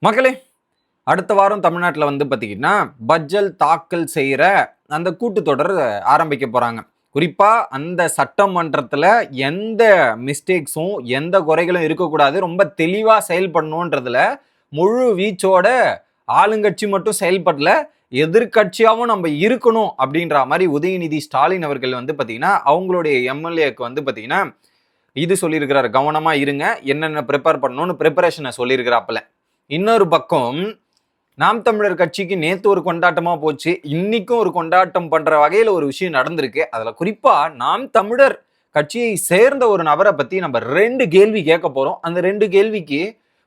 மக்களே, அடுத்த வாரம் தமிழ்நாட்டில் பார்த்தீங்கன்னா பட்ஜெட் தாக்கல் செய்கிற அந்த கூட்டத்தொடர் ஆரம்பிக்க போகிறாங்க. குறிப்பாக அந்த சட்டமன்றத்தில் எந்த மிஸ்டேக்ஸும் எந்த குறைகளும் இருக்கக்கூடாது, ரொம்ப தெளிவாக செயல்படணுன்றதுல முழு வீச்சோட ஆளுங்கட்சி மட்டும் செயல்படல, எதிர்கட்சியாகவும் நம்ம இருக்கணும் அப்படின்ற மாதிரி உதயநிதி ஸ்டாலின் அவர்கள் பார்த்தீங்கன்னா அவங்களுடைய எம்எல்ஏக்கு பார்த்தீங்கன்னா இது சொல்லியிருக்கிறாரு, கவனமா இருங்க, என்னென்ன ப்ரிப்பேர் பண்ணணும்னு ப்ரிப்பரேஷனை சொல்லியிருக்கிறாப்புல. இன்னொரு பக்கம் நாம் தமிழர் கட்சிக்கு நேத்து ஒரு கொண்டாட்டமா போச்சு, இன்னைக்கும் ஒரு கொண்டாட்டம் பண்ற வகையில ஒரு விஷயம் நடந்திருக்கு. அதுல குறிப்பா நாம் தமிழர் கட்சியை சேர்ந்த ஒரு நபரை பத்தி நம்ம 2 கேள்வி கேட்க போறோம். அந்த 2 கேள்விக்கு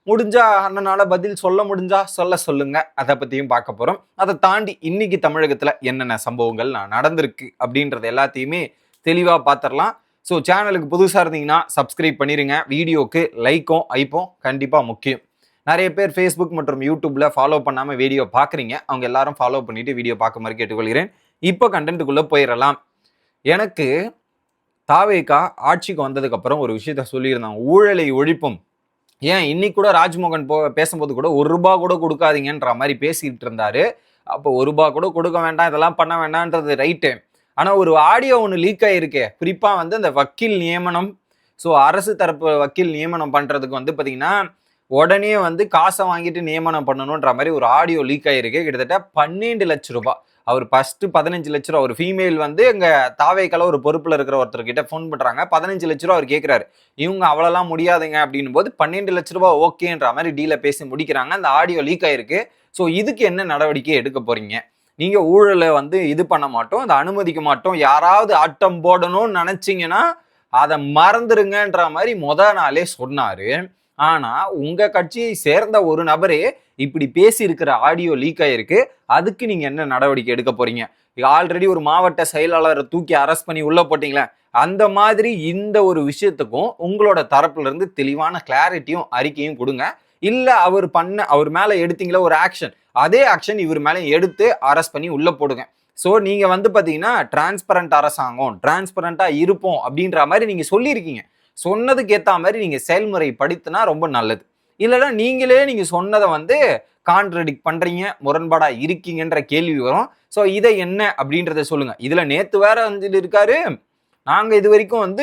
முடிஞ்சா அண்ணனால பதில் சொல்ல முடிஞ்சா சொல்லுங்க, அதை பத்தியும் பார்க்க போறோம். அதை தாண்டி இன்னைக்கு தமிழகத்துல என்னென்ன சம்பவங்கள் நடந்திருக்கு அப்படின்றது எல்லாத்தையுமே தெளிவா பார்த்துடலாம். ஸோ சேனலுக்கு புதுசா இருந்தீங்கன்னா சப்ஸ்கிரைப் பண்ணிருங்க. வீடியோக்கு லைக்கும் ஐப்பும் கண்டிப்பா முக்கியம். நிறைய பேர் ஃபேஸ்புக் மற்றும் யூடியூப்ல ஃபாலோ பண்ணாமல் வீடியோ பார்க்குறீங்க. அவங்க எல்லாரும் ஃபாலோ பண்ணிட்டு வீடியோ பார்க்க மாதிரி கேட்டுக்கொள்கிறேன். இப்போ கண்டென்ட்டுக்குள்ளே போயிடலாம். எனக்கு தாவேகா ஆட்சிக்கு வந்ததுக்கப்புறம் ஒரு விஷயத்த சொல்லியிருந்தாங்க, ஊழலை ஒழிப்பும். ஏன் இன்னைக்கு கூட ராஜ்மோகன் பேசும்போது கூட ₹1 கூட கொடுக்காதீங்கன்ற மாதிரி பேசிட்டு இருந்தாரு. அப்போ ₹1 கூட கொடுக்க வேண்டாம், இதெல்லாம் பண்ண வேண்டாம்ன்றது ரைட்டு. ஆனால் ஒரு ஆடியோ ஒன்று லீக் ஆகிருக்கே, குறிப்பாக அந்த வக்கீல் நியமனம். ஸோ அரசு தரப்பு வக்கீல் நியமனம் பண்ணுறதுக்கு பார்த்தீங்கன்னா உடனே காசை வாங்கிட்டு நியமனம் பண்ணணுன்ற மாதிரி ஒரு ஆடியோ லீக் ஆகிருக்கு. கிட்டத்தட்ட 12 லட்சம் ரூபாய். அவர் ஃபர்ஸ்ட் 15 லட்ச ரூபா, ஒரு ஃபீமேல் எங்க தாவேக்கால ஒரு பொறுப்புல இருக்கிற ஒருத்தர்கிட்ட ஃபோன் பண்றாங்க. 15 லட்ச ரூபா அவர் கேட்கிறாரு. இவங்க அவ்வளோலாம் முடியாதுங்க அப்படின்னும் போது 12 லட்ச ரூபாய் ஓகேன்ற மாதிரி டீலை பேசி முடிக்கிறாங்க. அந்த ஆடியோ லீக் ஆயிருக்கு. ஸோ இதுக்கு என்ன நடவடிக்கை எடுக்க போறீங்க? நீங்க ஊழலை இது பண்ண மாட்டோம், அதை அனுமதிக்க மாட்டோம், யாராவது ஆட்டம் போடணும்னு நினைச்சீங்கன்னா அதை மறந்துருங்கன்ற மாதிரி நாளே சொன்னாரு. ஆனா உங்க கட்சியை சேர்ந்த ஒரு நபரே இப்படி பேசி இருக்கிற ஆடியோ லீக் ஆயிருக்கு. அதுக்கு நீங்க என்ன நடவடிக்கை எடுக்க போறீங்க? ஆல்ரெடி ஒரு மாவட்ட செயலாளரை தூக்கி அரெஸ்ட் பண்ணி உள்ள போட்டீங்களே, அந்த மாதிரி இந்த ஒரு விஷயத்துக்கும் உங்களோட தரப்புல இருந்து தெளிவான கிளாரிட்டியும் அறிக்கையும் கொடுங்க. இல்ல அவர் மேல எடுத்தீங்களா ஒரு ஆக்ஷன், அதே ஆக்ஷன் இவர் மேல எடுத்து அரெஸ்ட் பண்ணி உள்ள போடுங்க. ஸோ நீங்க பாத்தீங்கன்னா டிரான்ஸ்பரண்ட் அரசாங்கம், டிரான்ஸ்பரண்டா இருப்போம் அப்படின்ற மாதிரி நீங்க சொல்லியிருக்கீங்க. சொன்னதுக்கு ஏற்ற மாதிரி நீங்க செயல்முறை படித்துனா ரொம்ப நல்லது. இல்லைன்னா நீங்க சொன்னதை கான்ட்ரடிக்ட் பண்றீங்க, முரண்பாடா இருக்கீங்கன்ற கேள்வி வரும். ஸோ இதை என்ன அப்படின்றத சொல்லுங்க. இதுல நேத்து வேற இருக்காரு, நாங்க இது வரைக்கும்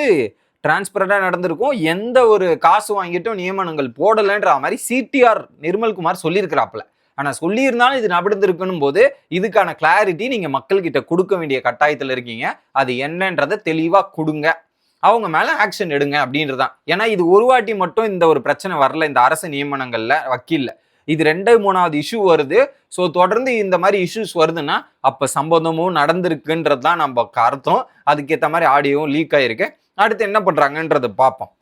டிரான்ஸ்பரண்டா நடந்திருக்கோம், எந்த ஒரு காசு வாங்கிட்டும் நியமனங்கள் போடலைன்ற மாதிரி சிடிஆர் நிர்மல்குமார் சொல்லியிருக்கிறாப்புல. ஆனா சொல்லியிருந்தாலும் இது நடந்திருக்கணும் போது இதுக்கான கிளாரிட்டி நீங்க மக்கள் கிட்ட கொடுக்க வேண்டிய கட்டாயத்துல இருக்கீங்க. அது என்னன்றதை தெளிவா கொடுங்க, அவங்க மேல ஆக்ஷன் எடுங்க அப்படின்றதான். ஏன்னா இது ஒரு வாட்டி மட்டும் இந்த ஒரு பிரச்சனை வரல இந்த அரசு நியமனங்கள்ல, வக்கீல்ல. இது 2, 3வது இஷ்யூ வருது. ஸோ தொடர்ந்து இந்த மாதிரி இஷ்யூஸ் வருதுன்னா அப்ப சம்பந்தமும் நடந்திருக்குன்றது தான் நம்ம அர்த்தம். அதுக்கேற்ற மாதிரி ஆடியோவும் லீக் ஆயிருக்கு. அடுத்து என்ன பண்றாங்கன்றதை பார்ப்போம்.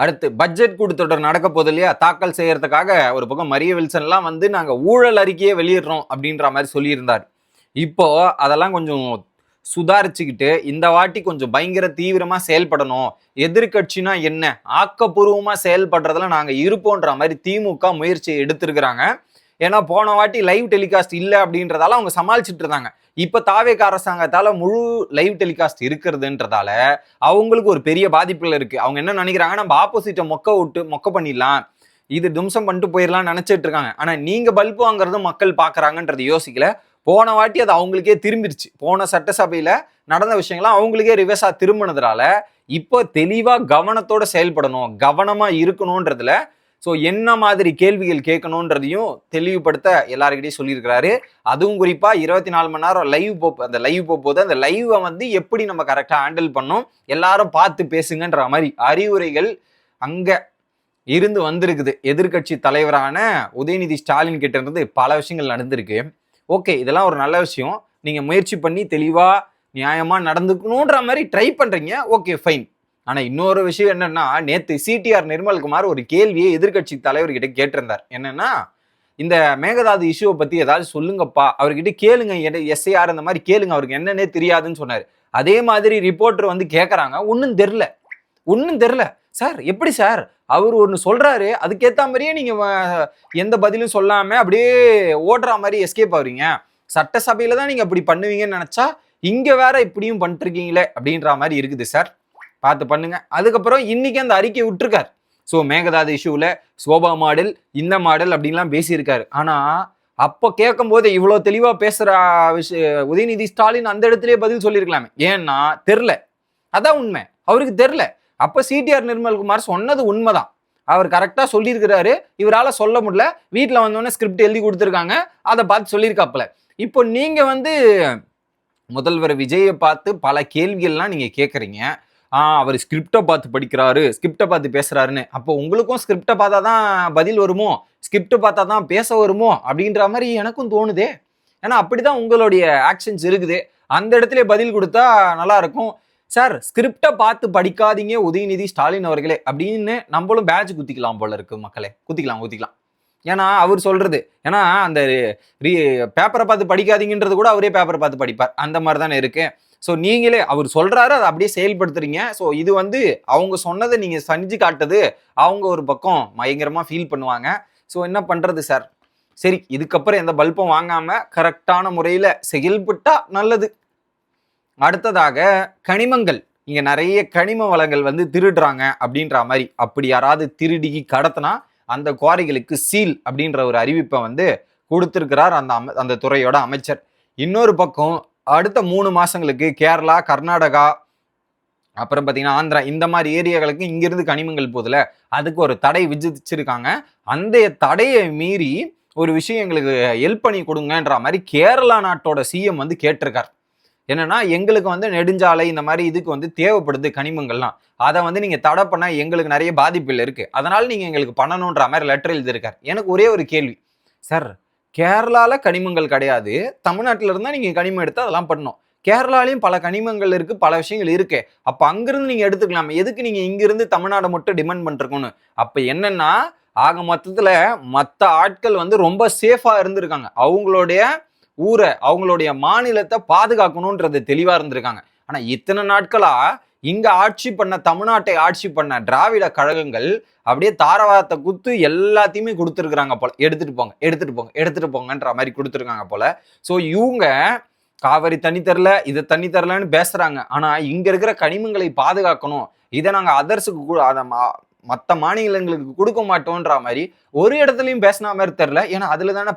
அடுத்து பட்ஜெட் கூட்டத்தொடர் நடக்க போது இல்லையா, தாக்கல் செய்யறதுக்காக ஒரு பக்கம் மரிய வில்சன்லாம் நாங்க ஊழல் அறிக்கையே வெளியிடுறோம் அப்படின்ற மாதிரி சொல்லியிருந்தார். இப்போ அதெல்லாம் கொஞ்சம் சுதாரிச்சுக்கிட்டு இந்த வாட்டி கொஞ்சம் பயங்கர தீவிரமா செயல்படணும், எதிர்கட்சினா என்ன ஆக்கப்பூர்வமா செயல்படுறதுல நாங்க இருப்போன்ற மாதிரி திமுக முயற்சியை எடுத்திருக்கிறாங்க. ஏன்னா போன வாட்டி லைவ் டெலிகாஸ்ட் இல்லை அப்படின்றதால அவங்க சமாளிச்சுட்டு இருந்தாங்க. இப்ப தாவேக அரசாங்கத்தால முழு லைவ் டெலிகாஸ்ட் இருக்கிறதுன்றதால அவங்களுக்கு ஒரு பெரிய பாதிப்புகள் இருக்கு. அவங்க என்ன நினைக்கிறாங்க, நம்ம ஆப்போசிட்டை மொக்க பண்ணிடலாம், இது தும்சம் பண்ணிட்டு போயிடலாம்னு நினைச்சிட்டு இருக்காங்க. ஆனா நீங்க பல்பு வாங்குறதும் மக்கள் பாக்குறாங்கன்றது யோசிக்கல. போன வாட்டி அது அவங்களுக்கே திரும்பிடுச்சு. போன சட்டசபையில நடந்த விஷயங்கள்லாம் அவங்களுக்கே ரிவர்ஸா திரும்பினதுனால இப்போ தெளிவா கவனத்தோட செயல்படணும், கவனமா இருக்கணும்ன்றதுல ஸோ என்ன மாதிரி கேள்விகள் கேட்கணுன்றதையும் தெளிவுபடுத்த எல்லாருக்கிட்டையும் சொல்லியிருக்கிறாரு. அதுவும் குறிப்பா 24 மணி நேரம் லைவ் போகும்போது அந்த லைவை எப்படி நம்ம கரெக்டா ஹேண்டில் பண்ணணும், எல்லாரும் பார்த்து பேசுங்கன்ற மாதிரி அறிவுரைகள் அங்க இருந்து வந்திருக்குது. எதிர்கட்சி தலைவரான உதயநிதி ஸ்டாலின் கிட்ட இருந்து பல விஷயங்கள் நடந்திருக்கு. ஓகே, இதெல்லாம் ஒரு நல்ல விஷயம். நீங்க முயற்சி பண்ணி தெளிவா நியாயமா நடந்துக்கணுன்ற மாதிரி ட்ரை பண்றீங்க. Okay fine. ஆனா இன்னொரு விஷயம் என்னன்னா, நேத்து சிடிஆர் நிர்மல்குமார் ஒரு கேள்வியை எதிர்கட்சி தலைவர்கிட்ட கேட்டிருந்தார். என்னன்னா, இந்த மேகதாது இஷ்யூவை பத்தி ஏதாவது சொல்லுங்கப்பா, அவர்கிட்ட கேளுங்க, எஸ்ஐஆர் இந்த மாதிரி கேளுங்க, அவருக்கு என்னன்னே தெரியாதுன்னு சொன்னாரு. அதே மாதிரி ரிப்போர்ட்டர் கேட்கறாங்க, ஒன்னும் தெரியல சார். எப்படி சார் அவர் ஒன்று சொல்றாரு, அதுக்கேற்ற மாதிரியே நீங்க எந்த பதிலும் சொல்லாம அப்படியே ஓடுற மாதிரி எஸ்கேப் ஆகுறீங்க. சட்டசபையில தான் நீங்க அப்படி பண்ணுவீங்கன்னு நினைச்சா இங்க வேற இப்படியும் பண்ணிருக்கீங்களே அப்படின்ற மாதிரி இருக்குது சார், பார்த்து பண்ணுங்க. அதுக்கப்புறம் இன்னைக்கு அந்த அறிக்கை விட்டுருக்காரு. ஸோ மேகதாது இஷ்யூவில் சோபா மாடல் இந்த மாடல் அப்படின்லாம் பேசியிருக்காரு. ஆனால் அப்போ கேட்கும் போது இவ்வளோ தெளிவாக பேசுகிற உதயநிதி ஸ்டாலின் அந்த இடத்துலயே பதில் சொல்லியிருக்கலாமே. ஏன்னா தெரில, அதான் உண்மை, அவருக்கு தெரில. அப்போ சிடிஆர் நிர்மல்குமார் சொன்னது உண்மைதான், அவர் கரெக்டாக சொல்லியிருக்கிறாரு. இவரால் சொல்ல முடியல, வீட்டில் வந்தோடனே ஸ்கிரிப்ட் எழுதி கொடுத்துருக்காங்க, அதை பார்த்து சொல்லியிருக்காப்புல. இப்போ நீங்கள் வந்து முதல்வர் விஜயை பார்த்து பல கேள்விகள்லாம் நீங்கள் கேட்குறீங்க. அவர் ஸ்கிரிப்டை பார்த்து படிக்கிறாரு, ஸ்கிரிப்டை பார்த்து பேசுறாருன்னு. அப்போ உங்களுக்கும் ஸ்கிரிப்டை பார்த்தா தான் பதில் வருமோ, ஸ்கிரிப்டை பார்த்தா தான் பேச வருமோ அப்படின்ற மாதிரி எனக்கும் தோணுதே. ஏன்னா அப்படிதான் உங்களுடைய ஆக்ஷன்ஸ் இருக்குது. அந்த இடத்துல பதில் கொடுத்தா நல்லா இருக்கும். சார் ஸ்கிரிப்டை பார்த்து படிக்காதீங்க உதயநிதி ஸ்டாலின் அவர்களே அப்படின்னு நம்மளும் பேட்ச் குத்திக்கலாம் போல இருக்கு. மக்களே குத்திக்கலாம். ஏன்னா அவர் சொல்றது, ஏன்னா அந்த பேப்பரை பார்த்து படிக்காதீங்கன்றது கூட அவரே பேப்பரை பார்த்து படிப்பார், அந்த மாதிரி தானே இருக்கு. ஸோ நீங்களே அவர் சொல்றாரு, அதை அப்படியே செயல்படுத்துறீங்க. ஸோ இது வந்து அவங்க சொன்னதை நீங்க செஞ்சு காட்டுது, அவங்க ஒரு பக்கம் பயங்கரமா ஃபீல் பண்ணுவாங்க. ஸோ என்ன பண்றது சார்? சரி, இதுக்கப்புறம் எந்த பல்பும் வாங்காம கரெக்டான முறையில செயல்பட்டா நல்லது. அடுத்ததாக கனிமங்கள், இங்க நிறைய கனிம வளங்கள் வந்து திருடுறாங்க அப்படின்ற மாதிரி, அப்படி யாராவது திருடி கடத்தினா அந்த குவாரிகளுக்கு சீல் அப்படின்ற ஒரு அறிவிப்பை வந்து கொடுத்திருக்கிறார் அந்த துறையோட அமைச்சர். இன்னொரு பக்கம் அடுத்த 3 மாசங்களுக்கு கேரளா, கர்நாடகா, அப்புறம் பார்த்தீங்கன்னா ஆந்திரா, இந்த மாதிரி ஏரியாக்களுக்கு இங்கிருந்து கனிமங்கள் போதில் அதுக்கு ஒரு தடை விதிச்சிருக்காங்க. அந்த தடையை மீறி ஒரு விஷயம் எங்களுக்கு ஹெல்ப் பண்ணி கொடுங்கன்ற மாதிரி கேரளா நாட்டோட சிஎம் வந்து கேட்டிருக்கார். என்னன்னா, எங்களுக்கு வந்து நெடுஞ்சாலை இந்த மாதிரி இதுக்கு வந்து தேவைப்படுது கனிமங்கள்லாம், அதை வந்து நீங்க தடை பண்ணா எங்களுக்கு நிறைய பாதிப்புகள் இருக்கு, அதனால நீங்க எங்களுக்கு பண்ணணுன்ற மாதிரி லெட்டர் எழுதியிருக்கார். எனக்கு ஒரே ஒரு கேள்வி சார், கேரளால கனிமங்கள் கிடையாது, தமிழ்நாட்டில இருந்தா நீங்க கனிமம் எடுத்து அதெல்லாம் பண்ணணும். கேரளாலையும் பல கனிமங்கள் இருக்கு, பல விஷயங்கள் இருக்கு. அப்ப அங்கிருந்து நீங்க எடுத்துக்கலாம், எதுக்கு நீங்க இங்கிருந்து தமிழ்நாடு மட்டும் டிமாண்ட் பண்றீங்கன்னு? அப்ப என்னன்னா, ஆக மொத்தத்துல மற்ற ஆட்கள் வந்து ரொம்ப சேஃபா இருந்திருக்காங்க, அவங்களுடைய ஊரை அவங்களுடைய மாநிலத்தை பாதுகாக்கணும்ன்றது தெளிவா இருந்திருக்காங்க. ஆனா இத்தனை நாட்களா இங்க ஆட்சி பண்ண, தமிழ்நாட்டை ஆட்சி பண்ண திராவிட கழகங்கள் அப்படியே தாரவாரத்தை குத்து எல்லாத்தையுமே கொடுத்துருக்காங்க போல. எடுத்துட்டு போங்கன்ற மாதிரி கொடுத்துருக்காங்க போல. ஸோ இவங்க காவிரி தண்ணி தரல, இதை தண்ணி தரலன்னு பேசுறாங்க. ஆனா இங்க இருக்கிற கனிமங்களை பாதுகாக்கணும், இதை நாங்க அதர்ஸுக்கு அதை மற்ற மாநிலங்களுக்கு கொடுக்க மாட்டோன்ற மாதிரி ஒரு இடத்துலையும் பேசின மாதிரி தெரியல. ஏன்னா அதுல தானே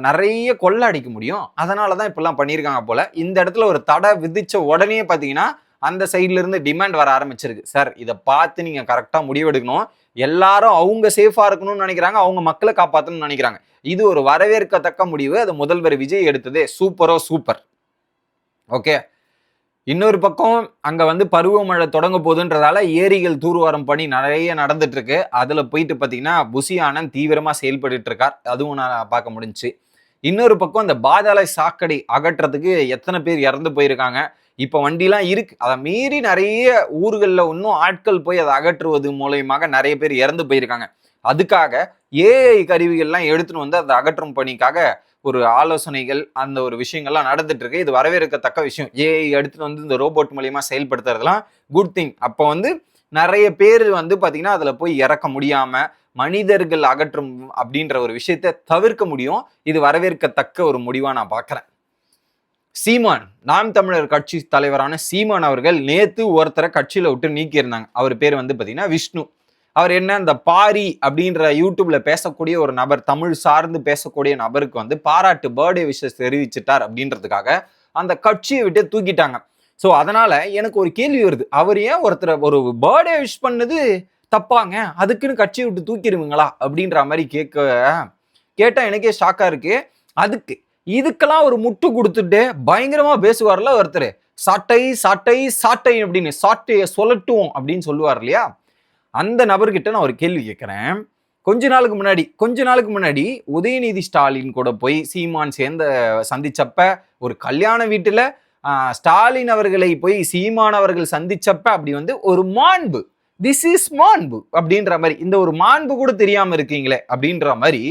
நிறைய கொள்ள அடிக்க முடியும், அதனாலதான் இப்பெல்லாம் பண்ணியிருக்காங்க போல. இந்த இடத்துல ஒரு தடை விதிச்ச உடனே பாத்தீங்கன்னா அந்த சைட்ல இருந்து டிமாண்ட் வர ஆரம்பிச்சிருக்கு. சார் இதை பார்த்து நீங்க கரெக்டா முடிவெடுக்கணும், எல்லாரும் அவங்க சேஃபா இருக்கணும்னு நினைக்கிறாங்க, அவங்க மக்களை காப்பாற்றணும்னு நினைக்கிறாங்க. இது ஒரு வரவேற்கத்தக்க முடிவு, அது முதல்வர் விஜய் எடுத்ததே சூப்பர். ஓகே, இன்னொரு பக்கம் அங்க வந்து பருவமழை தொடங்க போகுதுன்றதால ஏரிகள் தூர்வாரம் பணி நிறைய நடந்துட்டு இருக்கு. அதுல போயிட்டு பாத்தீங்கன்னா புசி ஆனந்த் தீவிரமா செயல்பட்டு இருக்கார், அதுவும் நான் பார்க்க முடிஞ்சு. இன்னொரு பக்கம் இந்த பாதாள சாக்கடை அகற்றத்துக்கு எத்தனை பேர் இறந்து போயிருக்காங்க. இப்ப வண்டிலாம் இருக்கு, அதை மீறி நிறைய ஊர்களில் இன்னும் ஆட்கள் போய் அதை அகற்றுவது மூலயமாக நிறைய பேர் இறந்து போயிருக்காங்க. அதுக்காக ஏஐ கருவிகள்லாம் எடுத்துன்னு வந்து அதை அகற்றும் பணிக்காக ஒரு ஆலோசனைகள், அந்த ஒரு விஷயங்கள்லாம் நடந்துட்டு இருக்கு. இது வரவேற்கத்தக்க விஷயம். ஏஐ எடுத்துட்டு வந்து இந்த ரோபோட் மூலியமா செயல்படுத்துறதுலாம் குட் திங். அப்போ வந்து நிறைய பேர் வந்து பாத்தீங்கன்னா அதுல போய் இறக்க முடியாம மனிதர்கள் அகற்றும் அப்படின்ற ஒரு விஷயத்த தவிர்க்க முடியும். இது வரவேற்கத்தக்க ஒரு முடிவா நான் பாக்குறேன். சீமான், நாம் தமிழர் கட்சி தலைவரான சீமான் அவர்கள் நேத்து ஒருத்தரை கட்சியில விட்டு நீக்கி இருந்தாங்க. அவர் பேர் வந்து பாத்தீங்கன்னா விஷ்ணு. அவர் என்ன, இந்த பாரி அப்படின்ற யூடியூப்ல பேசக்கூடிய ஒரு நபர், தமிழ் சார்ந்து பேசக்கூடிய நபருக்கு வந்து பாராட்டு பர்த்டே விஷஸ் தெரிவிச்சிட்டார் அப்படின்றதுக்காக அந்த கட்சியை விட்டு தூக்கிட்டாங்க. ஸோ அதனால எனக்கு ஒரு கேள்வி வருது, அவர் ஏன் ஒருத்தர் ஒரு பர்த்டே விஷ் பண்ணது தப்பாங்க, அதுக்குன்னு கட்சியை விட்டு தூக்கிடுவீங்களா அப்படின்ற மாதிரி கேட்டா எனக்கே ஷாக்கா இருக்கு. இதுக்கெல்லாம் ஒரு முட்டு கொடுத்துட்டு பயங்கரமா பேசுவார்ல ஒருத்தர், சாட்டை சாட்டை சாட்டை அப்படின்னு, சாட்டையை சொல்லட்டுவோம் அப்படின்னு சொல்லுவார் இல்லையா, அந்த நபர்கிட்ட நான் ஒரு கேள்வி கேட்கிறேன். கொஞ்ச நாளுக்கு முன்னாடி உதயநிதி ஸ்டாலின் கூட போய் சீமான் சந்திச்சப்ப, ஒரு கல்யாண வீட்டுல ஸ்டாலின் அவர்களை போய் சீமான் அவர்கள் சந்திச்சப்ப அப்படி வந்து ஒரு மாண்பு, திஸ் இஸ் மாண்பு அப்படின்ற மாதிரி, இந்த ஒரு மாண்பு கூட தெரியாம இருக்கீங்களே அப்படின்ற மாதிரி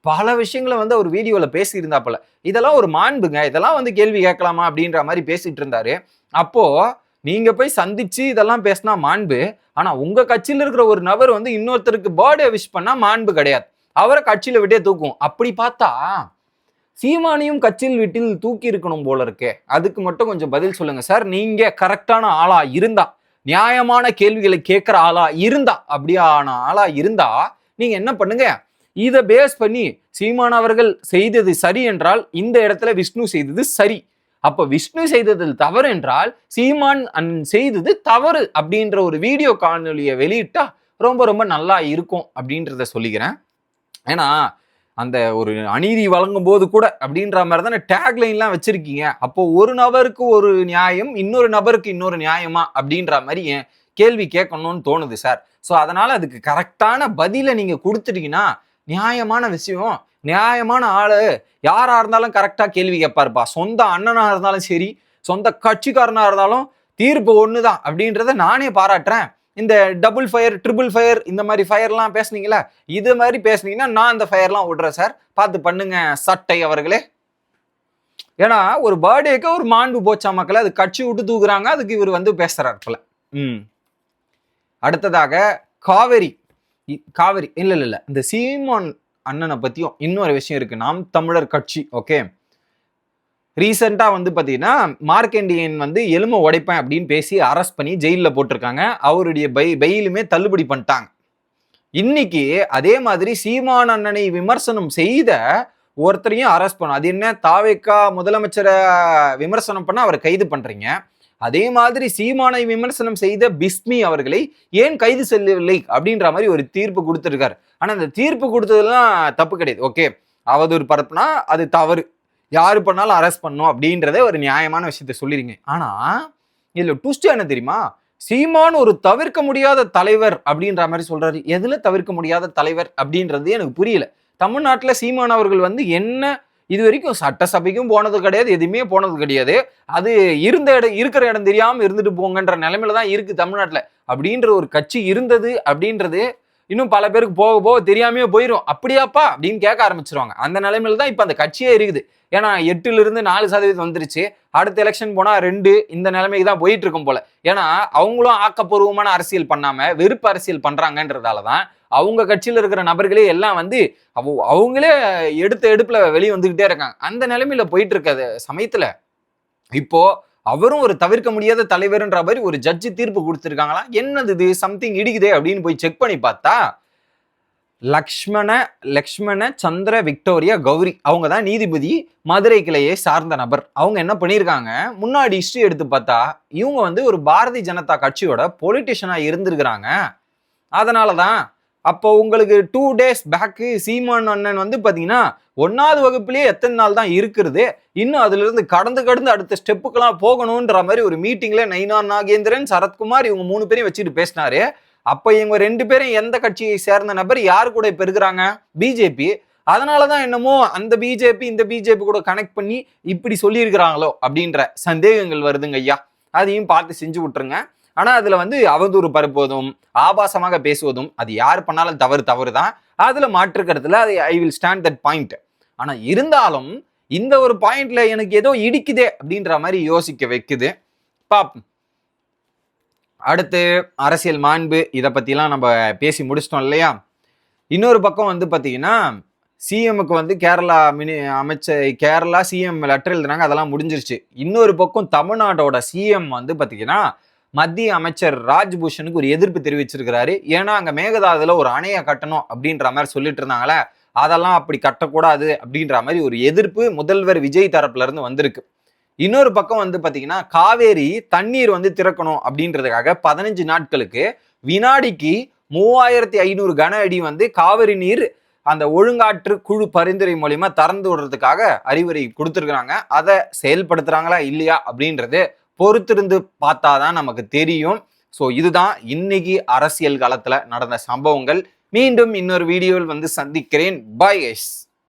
பல விஷயங்களை வந்து ஒரு வீடியோல பேசியிருந்தாப்பல. இதெல்லாம் ஒரு மாண்புங்க, இதெல்லாம் வந்து கேள்வி கேட்கலாமா அப்படின்ற மாதிரி பேசிட்டு இருந்தாரு. அப்போ நீங்க போய் சந்திச்சு இதெல்லாம் பேசினா மாண்பு, ஆனா உங்க கட்சியில இருக்கிற ஒரு நபர் வந்து இன்னொருத்தருக்கு பர்த்டே விஷ் பண்ணா மாண்பு கிடையாது, அவரை கட்சியில விட்டே தூக்கும். அப்படி பார்த்தா சீமானியும் கட்சியில் வீட்டில் தூக்கி இருக்கணும் போல இருக்கே. அதுக்கு மட்டும் கொஞ்சம் பதில் சொல்லுங்க சார். நீங்க கரெக்டான ஆளா இருந்தா நியாயமான கேள்விகளை கேட்கிற ஆளா இருந்தா, அப்படியான ஆளா இருந்தா நீங்க என்ன பண்ணுங்க, இதை பேஸ் பண்ணி சீமான் அவர்கள் செய்தது சரி என்றால் இந்த இடத்துல விஷ்ணு செய்தது சரி, அப்ப விஷ்ணு செய்ததில் தவறு என்றால் சீமான் செய்தது தவறு அப்படின்ற ஒரு வீடியோ காணொலியை வெளியிட்டா ரொம்ப ரொம்ப நல்லா இருக்கும் அப்படின்றத சொல்லிக்கிறேன். ஏன்னா அந்த ஒரு அநீதி வழங்கும் போது கூட அப்படின்ற மாதிரி தானே டேக்லைன்லாம் வச்சிருக்கீங்க. அப்போ ஒரு நபருக்கு ஒரு நியாயம், இன்னொரு நபருக்கு இன்னொரு நியாயமா அப்படின்ற மாதிரி என் கேள்வி கேட்கணும்னு தோணுது சார். ஸோ அதனால அதுக்கு கரெக்டான பதிலை நீங்க கொடுத்துட்டீங்கன்னா நியாயமான விஷயம், நியாயமான ஆளு யாரா இருந்தாலும் கரெக்டா கேள்வி கேட்பாருப்பா. சொந்த அண்ணனா இருந்தாலும் சரி, சொந்த கட்சிக்காரனா இருந்தாலும் தீர்ப்பு ஒண்ணுதான் அப்படின்றத நானே பாராட்டுறேன். இந்த டபுள் ஃபயர், ட்ரிபிள் ஃபயர், இந்த மாதிரி ஃபயர்லாம் பேசுனீங்களா, இது மாதிரி பேசுனீங்கன்னா நான் இந்த ஃபயர்லாம் விடுறேன் சார், பார்த்து பண்ணுங்க சட்டை அவர்களே. ஏன்னா ஒரு பர்த்டேக்கு ஒரு மாண்பு போச்சா மக்களை, அது கட்சி விட்டு தூக்குறாங்க, அதுக்கு இவர் வந்து பேசுறாரு போல. அடுத்ததாக காவேரி இல்ல இந்த சீமான் அண்ணனை பத்தியும் இன்னொரு விஷயம் இருக்கு. நாம் தமிழர் கட்சி ஓகே, ரீசெண்டா வந்து பாத்தீங்கன்னா மார்க்கெண்டியன் வந்து எலும்பை உடைப்பேன் அப்படின்னு பேசி அரெஸ்ட் பண்ணி ஜெயிலில் போட்டிருக்காங்க. அவருடைய பெயிலுமே தள்ளுபடி பண்ணிட்டாங்க. இன்னைக்கு அதே மாதிரி சீமான் அண்ணனை விமர்சனம் செய்த ஒருத்தரையும் அரெஸ்ட் பண்ணும். அது என்ன, தாவேக்கா முதலமைச்சரை விமர்சனம் பண்ண அவரை கைது பண்றீங்க, அதே மாதிரி சீமானை விமர்சனம் செய்த பிஸ்மி அவர்களை ஏன் கைது செய்யவில்லை அப்படின்ற மாதிரி ஒரு தீர்ப்பு கொடுத்திருக்காரு. ஆனா அந்த தீர்ப்பு கொடுத்ததுலாம் தப்பு கிடையாது. ஓகே, அவதூறு பரப்புனா அது தவறு, யாரு பண்ணாலும் அரெஸ்ட் பண்ணும் அப்படின்றத ஒரு நியாயமான விஷயத்த சொல்லிருங்க. ஆனா இதுல ட்விஸ்ட் என்ன தெரியுமா, சீமான் ஒரு தவிர்க்க முடியாத தலைவர் அப்படின்ற மாதிரி சொல்றாரு. எதுல தவிர்க்க முடியாத தலைவர் அப்படின்றது எனக்கு புரியல. தமிழ்நாட்டுல சீமான் அவர்கள் வந்து என்ன இது வரைக்கும் சட்டசபைக்கும் போனது கிடையாது, எதுவுமே போனது கிடையாது. அது இருக்கிற இடம் தெரியாம இருந்துட்டு போங்கன்ற நிலைமையில தான் இருக்கு தமிழ்நாட்டுல. அப்படின்ற ஒரு கட்சி இருந்தது அப்படின்றது இன்னும் பல பேருக்கு போக போக தெரியாமே போயிடும். அப்படியாப்பா அப்படின்னு கேட்க ஆரம்பிச்சிருவாங்க. அந்த நிலைமையில தான் இப்ப அந்த கட்சியே இருக்குது. ஏன்னா 8% வந்துருச்சு, அடுத்த எலெக்ஷன் போனா 2, இந்த நிலைமைக்கு தான் போயிட்டு இருக்கும் போல. ஏன்னா அவங்களும் ஆக்கப்பூர்வமான அரசியல் பண்ணாம வெறுப்பு அரசியல் பண்றாங்கன்றதாலதான் அவங்க கட்சியில இருக்கிற நபர்களே எல்லாம் வந்து அவங்களே எடுப்புல வெளியே வந்துகிட்டே இருக்காங்க. அந்த நிலைமையில போயிட்டு இருக்க சமயத்துல இப்போ அவரும் ஒரு தவிர்க்க முடியாத தலைவர்ன்ற மாதிரி ஒரு ஜட்ஜி தீர்ப்பு கொடுத்திருக்காங்களா, என்னது இது சம்திங் இடிக்குதே அப்படின்னு போய் செக் பண்ணி பார்த்தா லக்ஷ்மண சந்திர விக்டோரியா கௌரி அவங்க தான் நீதிபதி, மதுரை கிளையை சார்ந்த நபர். அவங்க என்ன பண்ணியிருக்காங்க, முன்னாடி ஹிஸ்டரி எடுத்து பார்த்தா இவங்க வந்து ஒரு பாரதிய ஜனதா கட்சியோட பொலிட்டிஷியனா இருந்திருக்கிறாங்க. அதனாலதான் அப்போ உங்களுக்கு 2 days பேக்கு சீமான் அண்ணன் வந்து பாத்தீங்கன்னா 1வது வகுப்புலயே எத்தனை நாள் தான் இருக்கிறது, இன்னும் அதுல இருந்து கடந்து அடுத்த ஸ்டெப்புக்கெல்லாம் போகணும்ன்ற மாதிரி ஒரு மீட்டிங்ல நைனா நாகேந்திரன், சரத்குமார் இவங்க 3 பேரையும் வச்சுட்டு பேசினாரு. அப்ப இவங்க 2 பேரும் எந்த கட்சியை சேர்ந்த நபர், யாரு கூட இப்ப இருக்கிறாங்க, பிஜேபி. அதனாலதான் என்னமோ அந்த பிஜேபி இந்த பிஜேபி கூட கனெக்ட் பண்ணி இப்படி சொல்லியிருக்கிறாங்களோ அப்படின்ற சந்தேகங்கள் வருதுங்க ஐயா. அதையும் பார்த்து செஞ்சு விட்டுருங்க. ஆனா அதுல வந்து அவதூறு பரப்புவதும் ஆபாசமாக பேசுவதும் அது யாரு பண்ணாலும் தவறு தான், அதுல மாற்றுக்கிறதுல அது I will stand that point. ஆனா இருந்தாலும் இந்த ஒரு பாயிண்ட்ல எனக்கு ஏதோ இடிக்குதே அப்படின்ற மாதிரி யோசிக்க வைக்குது. பாப்போம். அடுத்து அரசியல் மாண்பு, இதை பத்திலாம் நம்ம பேசி முடிச்சிட்டோம் இல்லையா. இன்னொரு பக்கம் வந்து பாத்தீங்கன்னா சிஎம்முக்கு வந்து கேரளா சிஎம் லெட்டர் எழுதுனாங்க, அதெல்லாம் முடிஞ்சிருச்சு. இன்னொரு பக்கம் தமிழ்நாட்டோட சிஎம் வந்து பாத்தீங்கன்னா மத்திய அமைச்சர் ராஜ்பூஷனுக்கு ஒரு எதிர்ப்பு தெரிவிச்சிருக்கிறாரு. ஏன்னா அங்க மேகதாதுல ஒரு அணையை கட்டணும் அப்படின்ற மாதிரி சொல்லிட்டு இருந்தாங்களே, அதெல்லாம் அப்படி கட்டக்கூடாது அப்படின்ற மாதிரி ஒரு எதிர்ப்பு முதல்வர் விஜய் தரப்புல இருந்து வந்திருக்கு. இன்னொரு பக்கம் வந்து பாத்தீங்கன்னா காவேரி தண்ணீர் வந்து திறக்கணும் அப்படின்றதுக்காக 15 நாட்களுக்கு வினாடிக்கு 3500 கன அடி வந்து காவிரி நீர் அந்த ஒழுங்காற்று குழு பரிந்துரை மூலியமா திறந்து விடுறதுக்காக அறிவுரை கொடுத்துருக்காங்க. அதை செயல்படுத்துறாங்களா இல்லையா அப்படின்றது பொறுத்திருந்து பார்த்தாதான் நமக்கு தெரியும். ஸோ இதுதான் இன்னைக்கு அரசியல் களத்துல நடந்த சம்பவங்கள். மீண்டும் இன்னொரு வீடியோவில் வந்து சந்திக்கிறேன். Bye guys.